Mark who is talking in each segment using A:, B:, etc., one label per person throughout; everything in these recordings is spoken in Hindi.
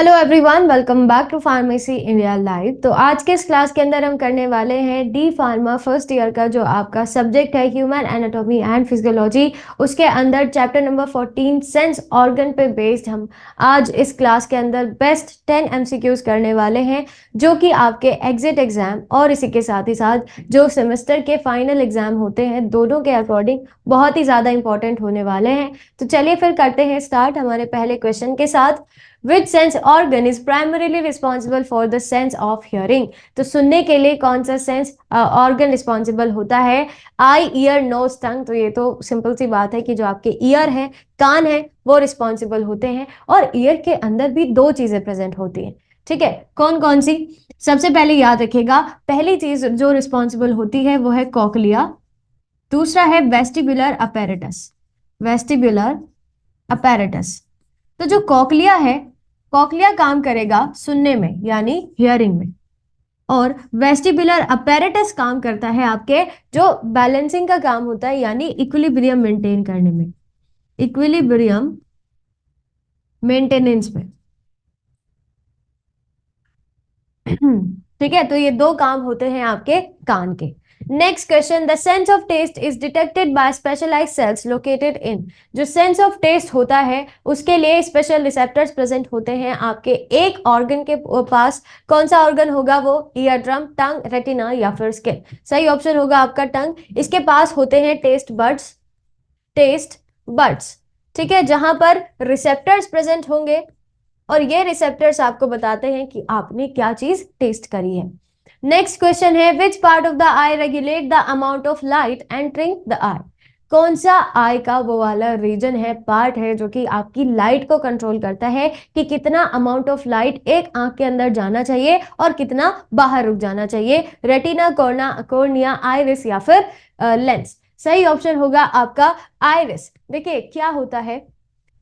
A: Hello everyone, welcome back to pharmacy India live. तो आज के इस क्लास के अंदर हम करने वाले हैं डी फार्मा फर्स्ट ईयर का जो आपका सब्जेक्ट है ह्यूमन एनाटॉमी एंड फिजियोलॉजी, उसके अंदर चैप्टर नंबर 14 सेंस ऑर्गन पे बेस्ड हम आज इस क्लास के अंदर बेस्ट 10 एमसीक्यूज करने वाले हैं, जो कि आपके एग्जिट एग्जाम और इसी के साथ ही साथ जो सेमेस्टर के फाइनल एग्जाम होते हैं दोनों के अकॉर्डिंग बहुत ही ज़्यादा इंपॉर्टेंट होने वाले हैं। तो चलिए फिर करते हैं स्टार्ट हमारे पहले क्वेश्चन के साथ। Which sense organ is primarily responsible for the sense of hearing? तो सुनने के लिए कौन सा सेंस ऑर्गन रिस्पॉन्सिबल होता है? आई, ईयर, नोज, टंग। तो ये तो सिंपल सी बात है कि जो आपके ईयर है, कान है, वो रिस्पॉन्सिबल होते हैं। और ईयर के अंदर भी दो चीजें प्रेजेंट होती हैं, ठीक है? कौन कौन सी? सबसे पहले याद रखिएगा, पहली चीज जो रिस्पॉन्सिबल होती है वो है कॉकलिया, दूसरा है वेस्टिबुलर अपैरेटस। Vestibular apparatus. तो जो कॉकलिया है, कॉकलिया काम करेगा सुनने में यानी हियरिंग में, और वेस्टिबुलर अपैरेटस काम करता है आपके जो बैलेंसिंग का काम होता है यानी इक्विलिब्रियम मेंटेन करने में, इक्विलिब्रियम मेंटेनेंस में। ठीक है, तो ये दो काम होते हैं आपके कान के। Next question, the sense of taste is detected by specialised cells located in. जो सेंस ऑफ टेस्ट होता है उसके लिए स्पेशल रिसेप्टर्स प्रेजेंट होते हैं आपके एक ऑर्गन के पास। कौन सा ऑर्गन होगा वो? ईयर ड्रम, टंग, रेटिना या फिर स्किन। सही ऑप्शन होगा आपका टंग। इसके पास होते हैं टेस्ट बड्स, टेस्ट बड्स, ठीक है, जहां पर रिसेप्टर्स प्रेजेंट होंगे और ये रिसेप्टर्स आपको बताते हैं कि आपने क्या चीज टेस्ट करी है। नेक्स्ट क्वेश्चन है, which part of the eye regulate the amount of light entering the eye. कौन सा आई का वो वाला रीजन है, पार्ट है, जो कि आपकी लाइट को कंट्रोल करता है कि कितना अमाउंट ऑफ लाइट एक आंख के अंदर जाना चाहिए और कितना बाहर रुक जाना चाहिए? रेटिना, कॉर्निया, आइरिस या फिर लेंस। सही ऑप्शन होगा आपका आइरिस। देखिए क्या होता है,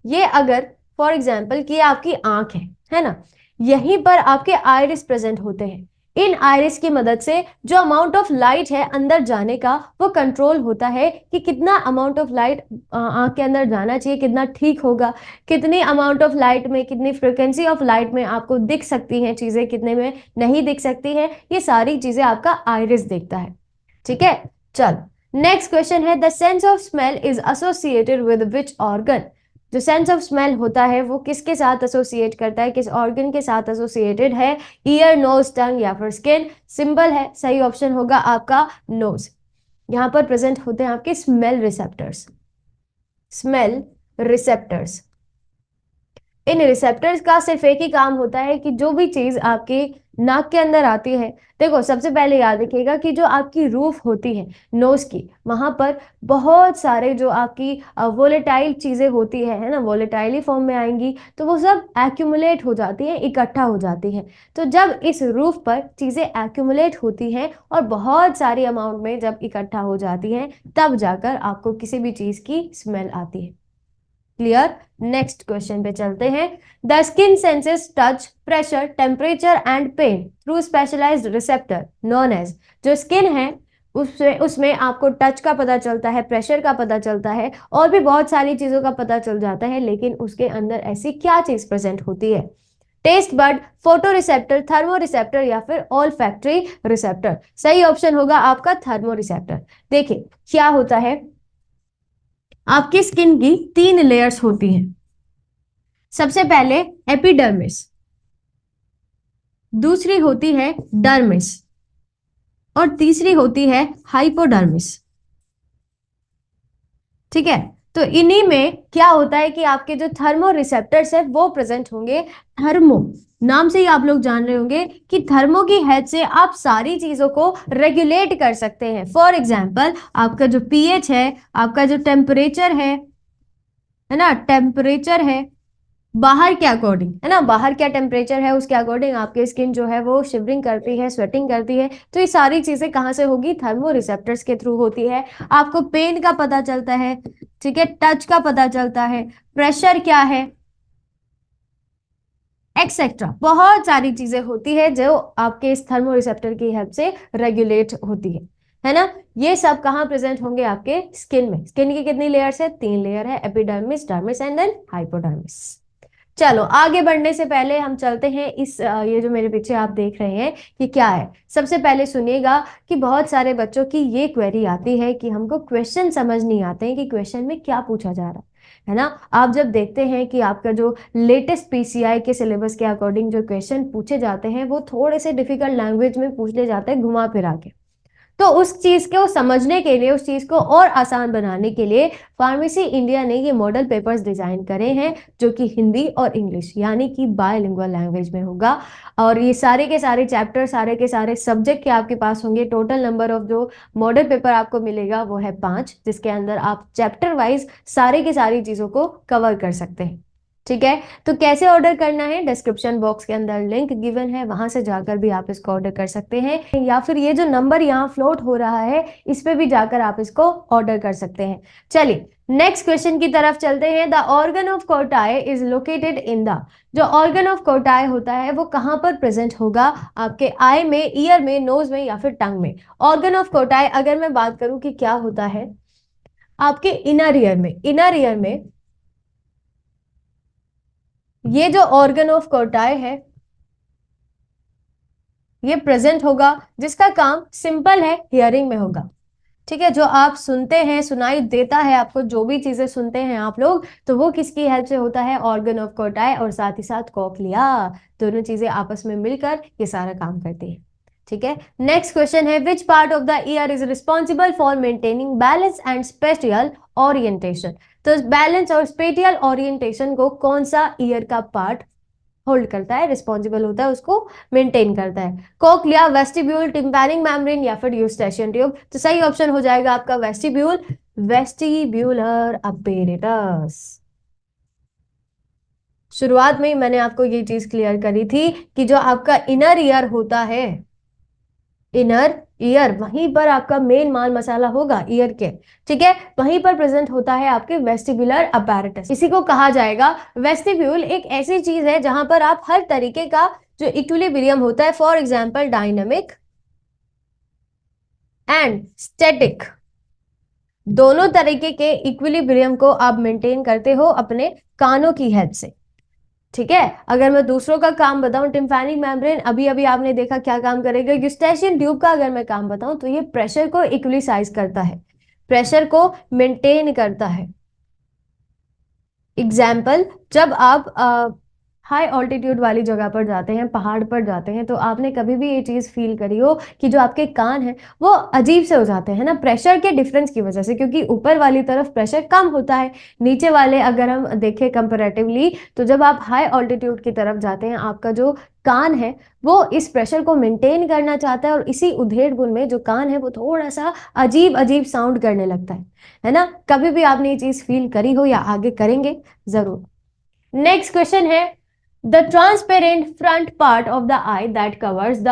A: ये अगर फॉर एग्जाम्पल कि आपकी आंख है ना, यहीं पर आपके आइरिस प्रेजेंट होते हैं। इन आइरिस की मदद से जो अमाउंट ऑफ लाइट है अंदर जाने का वो कंट्रोल होता है कि कितना अमाउंट ऑफ लाइट आंख के अंदर जाना चाहिए, कितना ठीक होगा, कितनी अमाउंट ऑफ लाइट में, कितनी फ्रिक्वेंसी ऑफ लाइट में आपको दिख सकती हैं चीजें, कितने में नहीं दिख सकती हैं, ये सारी चीजें आपका आइरिस देखता है। ठीक है, चलो नेक्स्ट क्वेश्चन है, the sense of smell is associated with which organ. जो सेंस ऑफ स्मेल होता है वो किसके साथ एसोसिएट करता है, किस ऑर्गन के साथ एसोसिएटेड है? ईयर, नोज, टंग या फिर स्किन। सिंपल है, सही ऑप्शन होगा आपका नोज। यहां पर प्रेजेंट होते हैं आपके स्मेल रिसेप्टर्स, स्मेल रिसेप्टर्स। इन रिसेप्टर्स का सिर्फ एक ही काम होता है कि जो भी चीज आपकी नाक के अंदर आती है, देखो सबसे पहले याद रखिएगा कि जो आपकी रूफ होती है नोज की, वहां पर बहुत सारे जो आपकी वोलेटाइल चीजें होती है ना, वोलेटाइल फॉर्म में आएंगी, तो वो सब एक्यूमुलेट हो जाती हैं, इकट्ठा हो जाती हैं। तो जब इस रूफ पर चीजें एक्यूमुलेट होती हैं और बहुत सारी अमाउंट में जब इकट्ठा हो जाती हैं, तब जाकर आपको किसी भी चीज की स्मेल आती है। क्लियर? नेक्स्ट क्वेश्चन पे चलते हैं। The skin senses touch, pressure, temperature and pain through specialised receptor known as. जो स्किन है उसमें आपको टच का पता चलता है, प्रेशर का पता चलता है और भी बहुत सारी चीजों का पता चल जाता है, लेकिन उसके अंदर ऐसी क्या चीज प्रेजेंट होती है? Taste bud, photo receptor, thermo receptor या फिर ऑल फैक्ट्री रिसेप्टर। सही ऑप्शन होगा आपका थर्मो रिसेप्टर। देखिए क्या होता है, आपकी स्किन की 3 लेयर्स होती हैं। सबसे पहले एपिडर्मिस, दूसरी होती है डर्मिस और तीसरी होती है हाइपोडर्मिस। ठीक है, तो इन्हीं में क्या होता है कि आपके जो थर्मो रिसेप्टर्स है वो प्रेजेंट होंगे। थर्मो नाम से ही आप लोग जान रहे होंगे कि थर्मो की हेल्प से आप सारी चीजों को रेगुलेट कर सकते हैं। फॉर एग्जाम्पल आपका जो पीएच है, आपका जो टेम्परेचर है ना, टेम्परेचर है बाहर के अकॉर्डिंग, है ना, बाहर क्या टेम्परेचर है उसके अकॉर्डिंग आपकी स्किन जो है वो शिवरिंग करती है, स्वेटिंग करती है। तो ये सारी चीजें कहाँ से होगी? थर्मो रिसेप्टर्स के थ्रू होती है। आपको पेन का पता चलता है, ठीक है, टच का पता चलता है, प्रेशर क्या है, एक्सेट्रा बहुत सारी चीजें होती है जो आपके इस थर्मो रिसेप्टर की हेल्प से रेगुलेट होती है ना। ये सब कहाँ प्रेजेंट होंगे? आपके स्किन में। स्किन की कितनी लेयर्स है? 3 लेयर है, epidermis, dermis and then hypodermis. चलो आगे बढ़ने से पहले हम चलते हैं इस ये जो मेरे पीछे आप देख रहे हैं कि क्या है। सबसे पहले सुनिएगा कि बहुत सारे बच्चों की ये क्वेरी आती है कि हमको क्वेश्चन समझ नहीं आते हैं कि क्वेश्चन में क्या पूछा जा रहा है ना। आप जब देखते हैं कि आपका जो लेटेस्ट पीसीआई के सिलेबस के अकॉर्डिंग जो क्वेश्चन पूछे जाते हैं वो थोड़े से डिफिकल्ट लैंग्वेज में पूछे जाते हैं घुमा फिरा के, तो उस चीज को समझने के लिए, उस चीज को और आसान बनाने के लिए फार्मेसी इंडिया ने ये मॉडल पेपर्स डिजाइन करे हैं जो कि हिंदी और इंग्लिश यानी कि बायलिंगुअल लैंग्वेज में होगा। और ये सारे के सारे चैप्टर, सारे के सारे सब्जेक्ट के आपके पास होंगे। टोटल नंबर ऑफ जो मॉडल पेपर आपको मिलेगा वो है 5, जिसके अंदर आप चैप्टर वाइज सारे के सारी चीजों को कवर कर सकते हैं। ठीक है, तो कैसे ऑर्डर करना है, डिस्क्रिप्शन बॉक्स के अंदर लिंक गिवन है, वहां से जाकर भी आप इसको ऑर्डर कर सकते हैं, या फिर ये जो नंबर यहाँ फ्लोट हो रहा है इस पे भी जाकर आप इसको ऑर्डर कर सकते हैं। चलिए नेक्स्ट क्वेश्चन की तरफ चलते हैं। The organ of Kotai is located in the, जो ऑर्गन ऑफ कोटाई होता है वो कहाँ पर प्रेजेंट होगा, आपके आई में, ईयर में, नोज में या फिर टंग में। ऑर्गन ऑफ कोटाई अगर मैं बात करूं कि क्या होता है, आपके इनर ईयर में, इनर ईयर में ये जो ऑर्गन ऑफ कोटाई है ये प्रेजेंट होगा, जिसका काम सिंपल है, हियरिंग में होगा। ठीक है, जो आप सुनते हैं, सुनाई देता है आपको, जो भी चीजें सुनते हैं आप लोग, तो वो किसकी हेल्प से होता है, ऑर्गन ऑफ कोटाई और साथ ही साथ कोक्लिया, दोनों चीजें आपस में मिलकर ये सारा काम करती है। ठीक है, नेक्स्ट क्वेश्चन है which part of the year is responsible for maintaining balance and spatial orientation. तो बैलेंस और स्पेटियल ओरिएंटेशन को कौन सा ईयर का पार्ट होल्ड करता है, रिस्पॉन्सिबल होता है, उसको मेंटेन करता है। कोक्लिया, वेस्टिब्यूल, टिम्पैनिक मेम्ब्रेन या फिर यूस्टेशियन ट्यूब। तो सही ऑप्शन हो जाएगा आपका वेस्टिब्यूल, वेस्टिब्यूलर अपैरेटस। शुरुआत में ही मैंने आपको ये चीज क्लियर करी थी कि जो आपका इनर ईयर होता है, इनर ईयर, वहीं पर आपका मेन माल मसाला होगा ईयर के। ठीक है, वहीं पर प्रेजेंट होता है आपके वेस्टिबुलर अपैरेटस। इसी को कहा जाएगा वेस्टिब्यूल। एक ऐसी चीज है जहां पर आप हर तरीके का जो इक्विलिब्रियम होता है, for example dynamic and static, दोनों तरीके के इक्विलिब्रियम को आप मेंटेन करते हो अपने कानों की हेल्प से। ठीक है, अगर मैं दूसरों का काम बताऊं, टिम्पैनिक मेम्ब्रेन अभी अभी आपने देखा क्या काम करेगा। यूस्टेशियन ट्यूब का अगर मैं काम बताऊं तो ये प्रेशर को इक्विलाइज करता है, प्रेशर को मेंटेन करता है। एग्जाम्पल, जब आप हाई ऑल्टीट्यूड वाली जगह पर जाते हैं, पहाड़ पर जाते हैं, तो आपने कभी भी ये चीज फील करी हो कि जो आपके कान हैं वो अजीब से हो जाते हैं ना, प्रेशर के डिफरेंस की वजह से, क्योंकि ऊपर वाली तरफ प्रेशर कम होता है, नीचे वाले अगर हम देखें कंपेरेटिवली, तो जब आप हाई ऑल्टीट्यूड की तरफ जाते हैं आपका जो कान है वो इस प्रेशर को मेंटेन करना चाहता है, और इसी उधेड़ बुन में जो कान है वो थोड़ा सा अजीब अजीब साउंड करने लगता है ना। कभी भी आपने ये चीज फील करी हो या आगे करेंगे जरूर। नेक्स्ट क्वेश्चन है the transparent front part of the I that covers the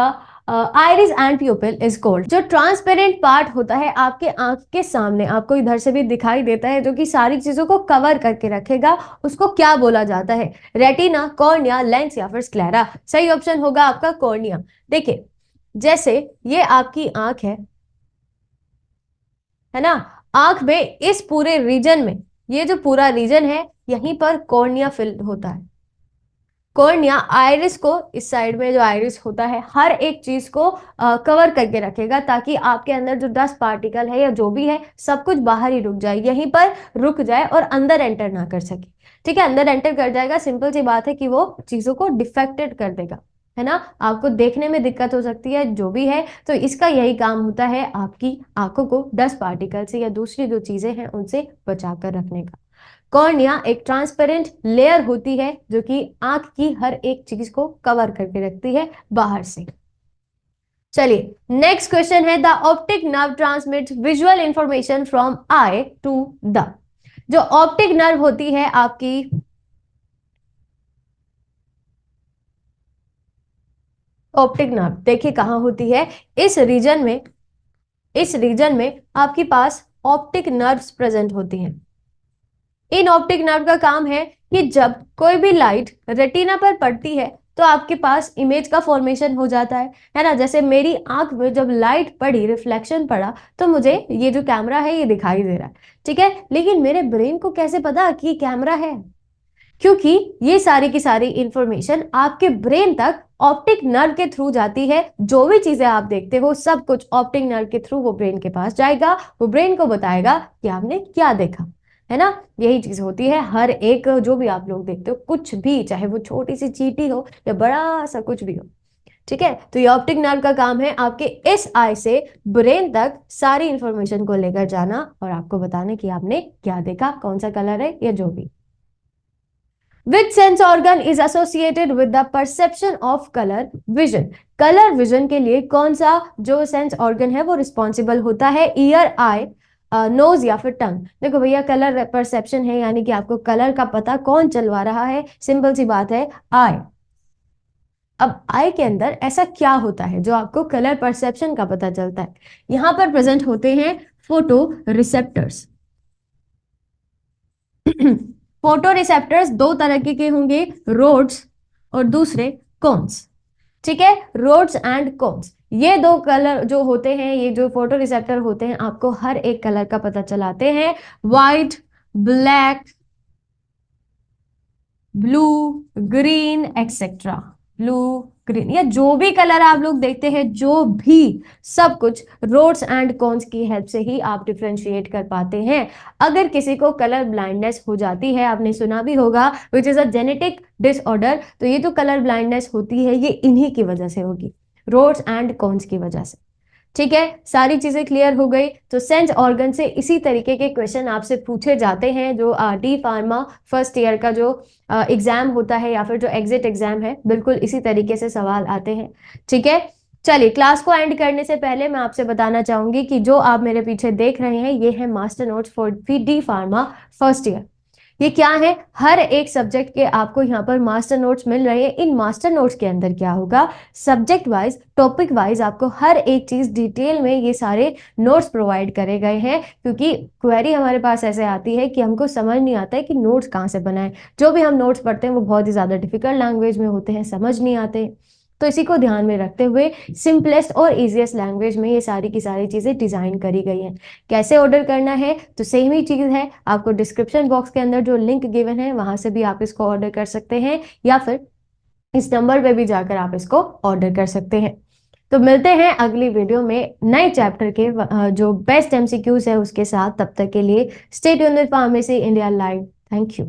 A: iris and प्यूपिल is called. जो ट्रांसपेरेंट पार्ट होता है आपके आंख के सामने, आपको इधर से भी दिखाई देता है, जो कि सारी चीजों को कवर करके रखेगा, उसको क्या बोला जाता है, रेटिना, कॉर्निया, लेंस या फिर स्क्लेरा। सही ऑप्शन होगा आपका कॉर्निया। देखिए जैसे ये आपकी आंख है ना, आंख में इस पूरे रीजन में, ये जो पूरा रीजन है यहीं पर कॉर्निया फिल होता है। कॉर्निया आइरिस को, इस साइड में जो आइरिस होता है, हर एक चीज को कवर करके रखेगा ताकि आपके अंदर जो डस्ट पार्टिकल है या जो भी है सब कुछ बाहर ही रुक जाए, यहीं पर रुक जाए और अंदर एंटर ना कर सके। ठीक है, अंदर एंटर कर जाएगा, सिंपल सी बात है कि वो चीजों को डिफेक्टेड कर देगा, है ना, आपको देखने में दिक्कत हो सकती है जो भी है। तो इसका यही काम होता है आपकी आंखों को डस्ट पार्टिकल से या दूसरी जो चीजें हैं उनसे बचा कर रखने का। कॉर्निया एक ट्रांसपेरेंट लेयर होती है जो कि आंख की हर एक चीज को कवर करके रखती है बाहर से। चलिए नेक्स्ट क्वेश्चन है the optic nerve transmits visual information from eye to the. जो ऑप्टिक नर्व होती है आपकी, ऑप्टिक नर्व देखिए कहाँ होती है, इस रीजन में, इस रीजन में आपके पास ऑप्टिक नर्व्स प्रेजेंट होती हैं। इन ऑप्टिक नर्व का काम है कि जब कोई भी लाइट रेटिना पर पड़ती है तो आपके पास इमेज का फॉर्मेशन हो जाता है ना। जैसे मेरी आंख में जब लाइट पड़ी, रिफ्लेक्शन पड़ा, तो मुझे ये जो कैमरा है ये दिखाई दे रहा है। ठीक है, लेकिन मेरे ब्रेन को कैसे पता कि कैमरा है, क्योंकि ये सारी की सारी इंफॉर्मेशन आपके ब्रेन तक ऑप्टिक नर्व के थ्रू जाती है। जो भी चीजें आप देखते हो सब कुछ ऑप्टिक नर्व के थ्रू वो ब्रेन के पास जाएगा, वो ब्रेन को बताएगा कि आपने क्या देखा, है ना। यही चीज होती है हर एक जो भी आप लोग देखते हो, कुछ भी, चाहे वो छोटी सी चींटी हो या बड़ा सा कुछ भी हो, ठीक है। तो ये ऑप्टिक नर्व का काम है आपके इस आई से ब्रेन तक सारी इंफॉर्मेशन को लेकर जाना और आपको बताना कि आपने क्या देखा, कौन सा कलर है या जो भी। Which sense organ is associated with the perception of color vision? Colour vision के लिए कौन सा जो सेंस ऑर्गन है वो रिस्पॉन्सिबल होता है? ईयर, आई, नोज या फिर टंग? देखो भैया, कलर परसेप्शन है यानी कि आपको कलर का पता कौन चलवा रहा है? सिंपल सी बात है, आई। अब आई के अंदर ऐसा क्या होता है जो आपको कलर परसेप्शन का पता चलता है? यहां पर प्रेजेंट होते हैं फोटो रिसेप्टर्स। फोटो रिसेप्टर्स दो तरह के होंगे, रोड्स और दूसरे कोन्स, ठीक है। रोड्स एंड कोन्स, ये दो कलर जो होते हैं, ये जो फोटो रिसेप्टर होते हैं, आपको हर एक कलर का पता चलाते हैं। White, black, blue, green etcetera. Blue, green या जो भी कलर आप लोग देखते हैं, जो भी, सब कुछ रोड्स एंड कॉन्स की हेल्प से ही आप डिफ्रेंशिएट कर पाते हैं। अगर किसी को कलर ब्लाइंडनेस हो जाती है, आपने सुना भी होगा, which is a genetic disorder, तो ये जो कलर ब्लाइंडनेस होती है ये इन्हीं की वजह से होगी, रोड्स एंड कॉन्स की वजह से। ठीक है, सारी चीजें क्लियर हो गई। तो सेंस ऑर्गन से इसी तरीके के क्वेश्चन आपसे पूछे जाते हैं, जो डी फार्मा फर्स्ट ईयर का जो एग्जाम होता है या फिर जो एग्जिट एग्जाम है, बिल्कुल इसी तरीके से सवाल आते हैं। ठीक है, चलिए क्लास को एंड करने से पहले मैं आपसे बताना चाहूंगी कि जो आप मेरे पीछे देख रहे हैं ये है master notes for D pharma first year. ये क्या है? हर एक सब्जेक्ट के आपको यहाँ पर मास्टर नोट्स मिल रहे हैं। इन मास्टर नोट्स के अंदर क्या होगा, सब्जेक्ट वाइज, टॉपिक वाइज आपको हर एक चीज डिटेल में ये सारे नोट्स प्रोवाइड करे गए हैं, क्योंकि क्वेरी हमारे पास ऐसे आती है कि हमको समझ नहीं आता है कि नोट्स कहाँ से बनाएं। जो भी हम नोट्स पढ़ते हैं वो बहुत ही ज्यादा डिफिकल्ट लैंग्वेज में होते हैं, समझ नहीं आते। तो इसी को ध्यान में रखते हुए सिंपलेस्ट और इजीएस्ट लैंग्वेज में ये सारी की सारी चीजें डिजाइन करी गई हैं। कैसे ऑर्डर करना है, तो सेम ही चीज है, आपको डिस्क्रिप्शन बॉक्स के अंदर जो लिंक गिवन है वहां से भी आप इसको ऑर्डर कर सकते हैं, या फिर इस नंबर पे भी जाकर आप इसको ऑर्डर कर सकते हैं। तो मिलते हैं अगली वीडियो में नए चैप्टर के जो बेस्ट एमसीक्यूज है उसके साथ। तब तक के लिए stay tuned with pharmacy India live. Thank you.